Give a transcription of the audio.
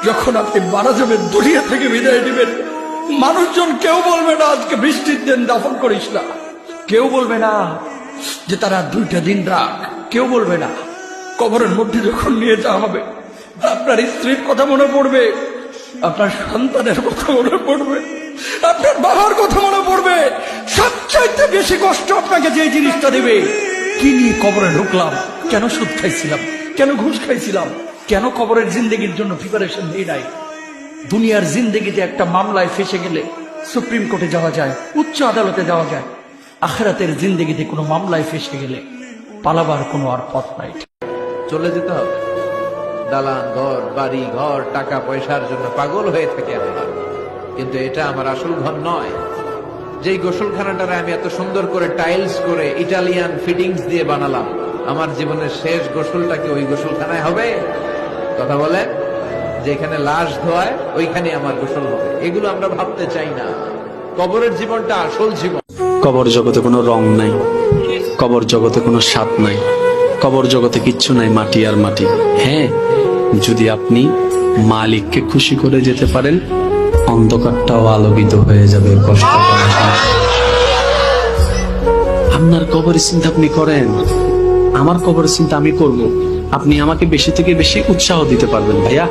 যখন আপনি মারা যাবেন, দুনিয়া থেকে বিদায় দিবেন, মানুষজন কেউ বলবে না আজকে বৃষ্টির দিন দাফন করিস না, কেউ বলবে না যে তারা 2টা দিন রাখ, কেউ বলবে না। কবরের মধ্যে যখন নিয়ে যাওয়া হবে, আপনার স্ত্রীর কথা মনে পড়বে, আপনার সন্তানের কথা মনে পড়বে, আপনার বাবার কথা মনে পড়বে। সবচাইতে বেশি কষ্ট আপনাকে যে জিনিসটা দেবে, কি নিয়ে কবরে ঢুকলাম, কেন সুদ খাইছিলাম, কেন ঘুষ খাইছিলাম, কেন কবরের জিন্দেগির জন্য প্রিপারেশন নেই নাই। দুনিয়ার জিন্দেগিতে একটা মামলায় ফেসে গেলে সুপ্রিম কোর্টে যাওয়া যায়, উচ্চ আদালতে যাওয়া যায়। আখিরাতের জিন্দেগিতে কোনো মামলায় ফেসে গেলে পালাবার কোনো আর পথ নাই। চলে যেতে হবে। দালান ঘর, বাড়ি ঘর, টাকা পয়সার জন্য পাগল হয়ে থাকে আমরা, কিন্তু এটা আমার আসল ঘর নয়। যেই গোসলখানাটারে আমি এত সুন্দর করে টাইলস করে ইটালিয়ান ফিটিংস দিয়ে বানালাম, আমার জীবনের শেষ গোসলটা কি ওই গোসলখানায় হবে? কথা বলে, যেখানে লাশ ধোয়ায় ওইখানে আমার গোসল হবে। এগুলো আমরা ভাবতে চাই না। কবরের জীবনটা আসল জীবন। কবর জগতে কোনো রং নাই, কবর জগতে কোনো স্বাদ নাই, কবর জগতে কিচ্ছু নাই, মাটি আর মাটি। হ্যাঁ, যদি আপনি মালিককে খুশি করে যেতে পারেন, অন্ধকারটাও আলোকিত হয়ে যাবে। কষ্ট করার সময় আপনার কবরের চিন্তা আপনি করেন, আমার কবরের চিন্তা আমি করব। আপনি আমাকে বেশি থেকে বেশি উৎসাহ দিতে পারবেন ভাইয়া।